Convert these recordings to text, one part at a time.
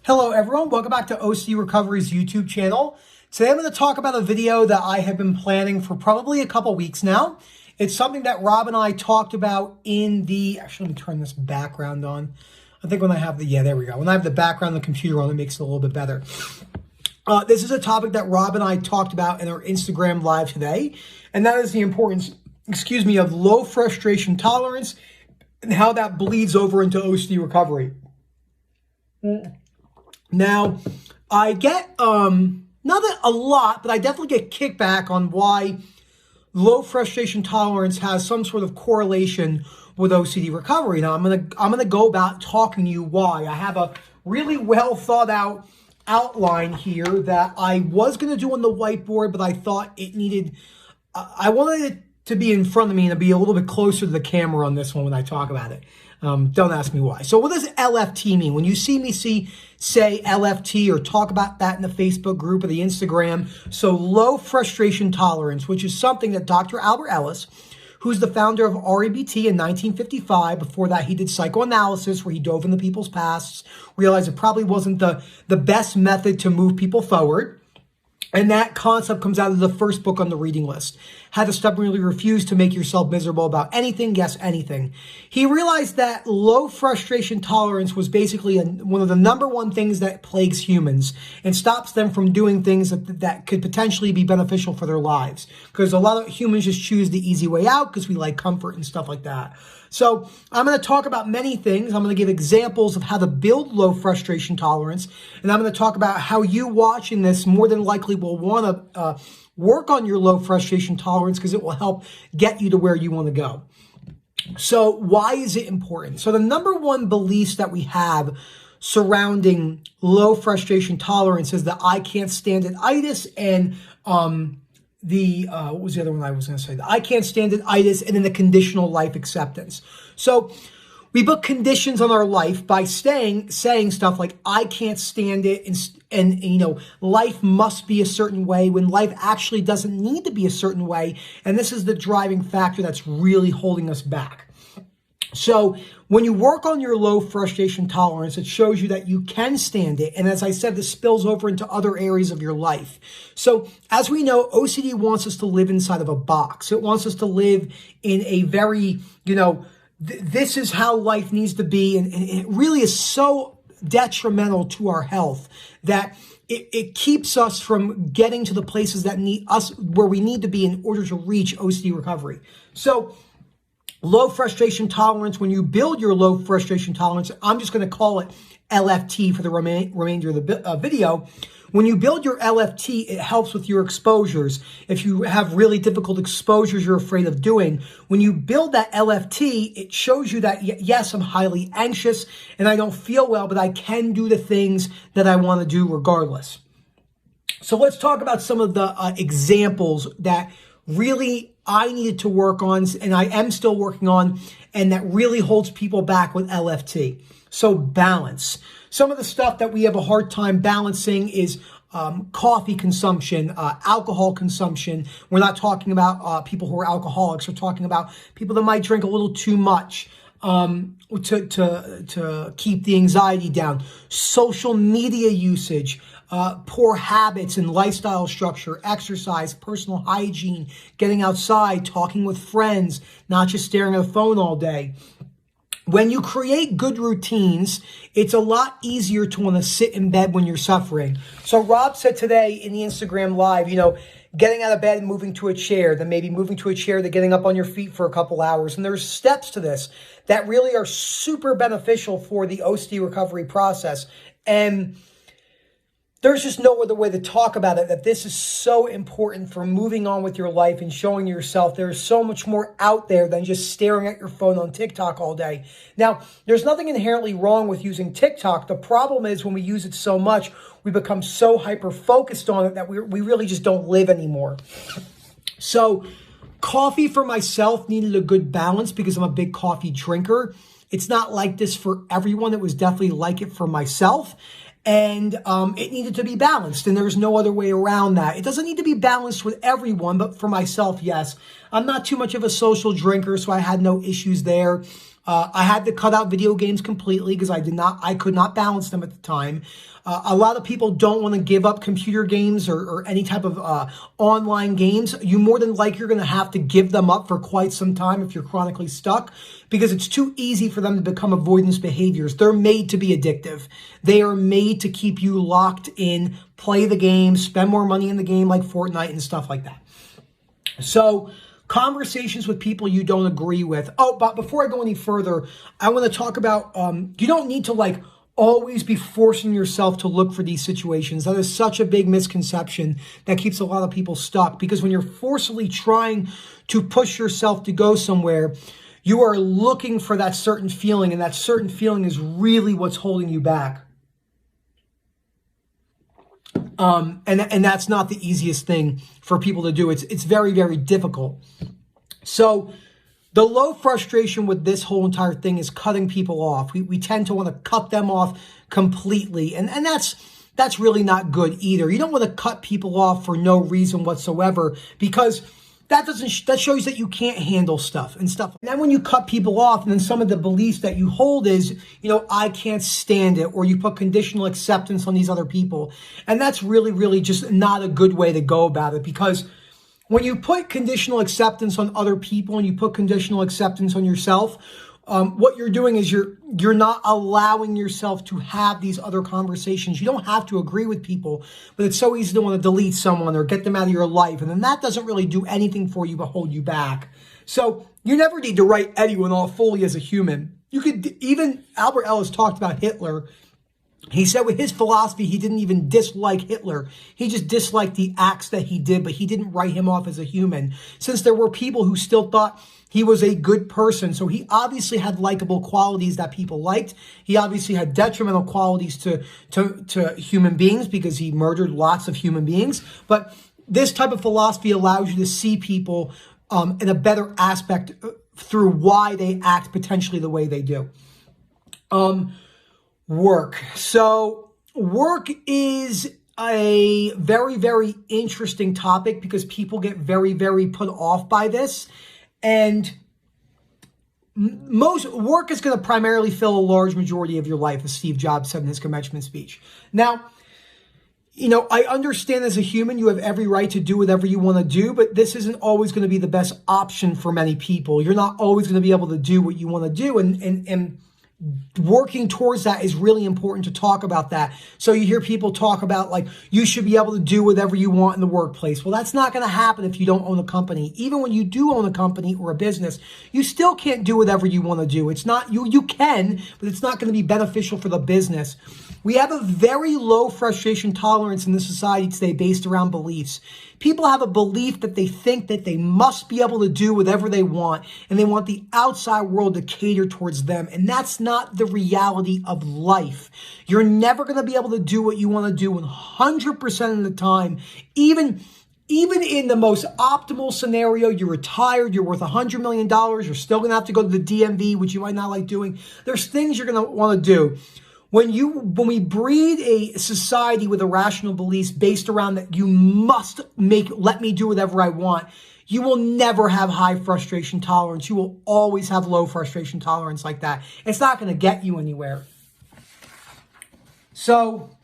Hello everyone, welcome back to OCD Recovery's YouTube channel. Today I'm going to talk about a video that I have been planning for probably a couple weeks now. It's something that Rob and I talked about in the, actually let me turn this background on. I think when I have the, there we go. When I have the background on the computer on, it makes it a little bit better. This is a topic that Rob and I talked about in our Instagram live today, and that is the importance, of low frustration tolerance and how that bleeds over into OCD recovery. Now, I get, not a lot, but I definitely get kickback on why low frustration tolerance has some sort of correlation with OCD recovery. Now, I'm gonna go about talking to you why. I have a really well thought out outline here that I was gonna do on the whiteboard, but I thought it needed, I wanted it to be in front of me and to be a little bit closer to the camera on this one when I talk about it. Don't ask me why. So what does LFT mean? When you see me say LFT or talk about that in the Facebook group or the Instagram, so low frustration tolerance, which is something that Dr. Albert Ellis, who's the founder of REBT in 1955, before that he did psychoanalysis where he dove into people's pasts, realized it probably wasn't the best method to move people forward. And that concept comes out of the first book on the reading list. How to stubbornly refuse to make yourself miserable about anything, yes, anything. He realized that low frustration tolerance was basically one of the number one things that plagues humans and stops them from doing things that could potentially be beneficial for their lives. Because a lot of humans just choose the easy way out because we like comfort and stuff like that. So I'm going to talk about many things. I'm going to give examples of how to build low frustration tolerance. And I'm going to talk about how you watching this more than likely will want to work on your low frustration tolerance because it will help get you to where you want to go. So why is it important? So the number one beliefs that we have surrounding low frustration tolerance is the I can't stand it-itis and what was the other one I was going to say? The I can't stand it-itis and then the conditional life acceptance. So we put conditions on our life by saying stuff like, I can't stand it, and life must be a certain way when life actually doesn't need to be a certain way. And this is the driving factor that's really holding us back. So when you work on your low frustration tolerance, it shows you that you can stand it. And as I said, this spills over into other areas of your life. So as we know, OCD wants us to live inside of a box. It wants us to live in a very, this is how life needs to be. And it really is so detrimental to our health that it keeps us from getting to the places that need us, where we need to be in order to reach OCD recovery. So low frustration tolerance, when you build your low frustration tolerance, I'm just going to call it LFT for the remainder of the video. When you build your LFT, it helps with your exposures. If you have really difficult exposures you're afraid of doing, when you build that LFT, it shows you that, yes, I'm highly anxious and I don't feel well, but I can do the things that I want to do regardless. So let's talk about some of the examples that really I needed to work on, and I am still working on, and that really holds people back with LFT. So balance. Some of the stuff that we have a hard time balancing is coffee consumption, alcohol consumption. We're not talking about people who are alcoholics. We're talking about people that might drink a little too much to keep the anxiety down. Social media usage. Poor habits and lifestyle structure, exercise, personal hygiene, getting outside, talking with friends, not just staring at a phone all day. When you create good routines, it's a lot easier to want to sit in bed when you're suffering. So Rob said today in the Instagram live, getting out of bed and moving to a chair, then maybe moving to a chair, then getting up on your feet for a couple hours. And there's steps to this that really are super beneficial for the OCD recovery process. And there's just no other way to talk about it, that this is so important for moving on with your life and showing yourself there's so much more out there than just staring at your phone on TikTok all day. Now, there's nothing inherently wrong with using TikTok. The problem is when we use it so much, we become so hyper-focused on it that we really just don't live anymore. So coffee for myself needed a good balance because I'm a big coffee drinker. It's not like this for everyone. It was definitely like it for myself. And it needed to be balanced, and there was no other way around that. It doesn't need to be balanced with everyone, but for myself, yes. I'm not too much of a social drinker, so I had no issues there. I had to cut out video games completely because I could not balance them at the time. A lot of people don't want to give up computer games or any type of online games. You more than likely you're going to have to give them up for quite some time if you're chronically stuck, because it's too easy for them to become avoidance behaviors. They're made to be addictive. They are made to keep you locked in, play the game, spend more money in the game like Fortnite and stuff like that. So conversations with people you don't agree with. Oh, but before I go any further, I want to talk about, you don't need to always be forcing yourself to look for these situations. That is such a big misconception that keeps a lot of people stuck, because when you're forcibly trying to push yourself to go somewhere, you are looking for that certain feeling, and that certain feeling is really what's holding you back. And that's not the easiest thing for people to do. It's very, very difficult. So the low frustration with this whole entire thing is cutting people off. We tend to want to cut them off completely. And that's really not good either. You don't want to cut people off for no reason whatsoever, because that shows that you can't handle stuff. And then when you cut people off, and then some of the beliefs that you hold is, I can't stand it, or you put conditional acceptance on these other people. And that's really, really just not a good way to go about it, because when you put conditional acceptance on other people and you put conditional acceptance on yourself, what you're doing is you're not allowing yourself to have these other conversations. You don't have to agree with people, but it's so easy to want to delete someone or get them out of your life. And then that doesn't really do anything for you but hold you back. So you never need to write anyone off fully as a human. You could, even Albert Ellis talked about Hitler. He said with his philosophy, he didn't even dislike Hitler. He just disliked the acts that he did, but he didn't write him off as a human, since there were people who still thought he was a good person. So he obviously had likable qualities that people liked. He obviously had detrimental qualities to human beings, because he murdered lots of human beings. But this type of philosophy allows you to see people in a better aspect through why they act potentially the way they do. Work. So work is a very, very interesting topic, because people get very, very put off by this. And most work is going to primarily fill a large majority of your life, as Steve Jobs said in his commencement speech. Now, I understand as a human, you have every right to do whatever you want to do, but this isn't always going to be the best option for many people. You're not always going to be able to do what you want to do. And working towards that is really important to talk about that. So you hear people talk about you should be able to do whatever you want in the workplace. Well, that's not going to happen if you don't own a company. Even when you do own a company or a business, you still can't do whatever you want to do. It's not, you can, but it's not going to be beneficial for the business. We have a very low frustration tolerance in this society today based around beliefs. People have a belief that they think that they must be able to do whatever they want, and they want the outside world to cater towards them. And that's not the reality of life. You're never going to be able to do what you want to do 100% of the time. Even in the most optimal scenario, you're retired, you're worth $100 million, you're still going to have to go to the DMV, which you might not like doing. There's things you're going to want to do. When we breed a society with irrational beliefs based around that you must let me do whatever I want, you will never have high frustration tolerance. You will always have low frustration tolerance like that. It's not going to get you anywhere. So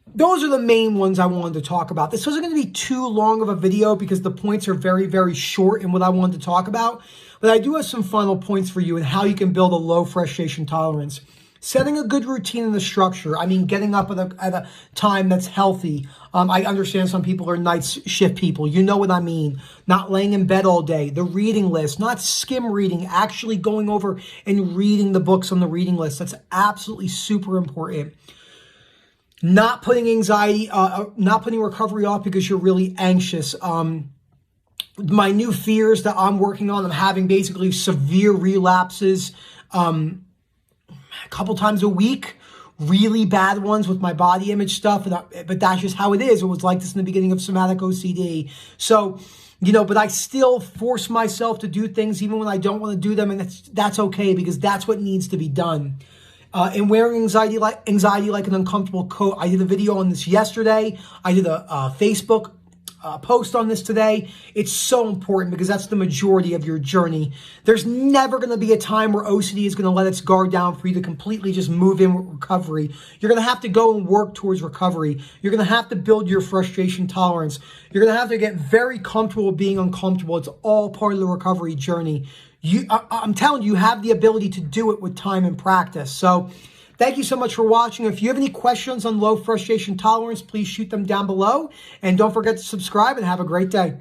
those are the main ones I wanted to talk about. This wasn't going to be too long of a video because the points are very, very short in what I wanted to talk about. But I do have some final points for you and how you can build a low frustration tolerance. Setting a good routine in the structure. I mean, getting up at a time that's healthy. I understand some people are night shift people. You know what I mean. Not laying in bed all day. The reading list. Not skim reading. Actually going over and reading the books on the reading list. That's absolutely super important. Not putting recovery off because you're really anxious. My new fears that I'm working on, I'm having basically severe relapses a couple times a week, really bad ones with my body image stuff. But that's just how it is. It was like this in the beginning of somatic OCD. So, but I still force myself to do things even when I don't want to do them. And that's okay, because that's what needs to be done. And wearing anxiety like an uncomfortable coat. I did a video on this yesterday. I did a Facebook post on this today. It's so important because that's the majority of your journey. There's never going to be a time where OCD is going to let its guard down for you to completely just move in with recovery. You're going to have to go and work towards recovery. You're going to have to build your frustration tolerance. You're going to have to get very comfortable being uncomfortable. It's all part of the recovery journey. I'm telling you, you have the ability to do it with time and practice. So thank you so much for watching. If you have any questions on low frustration tolerance, please shoot them down below. And don't forget to subscribe and have a great day.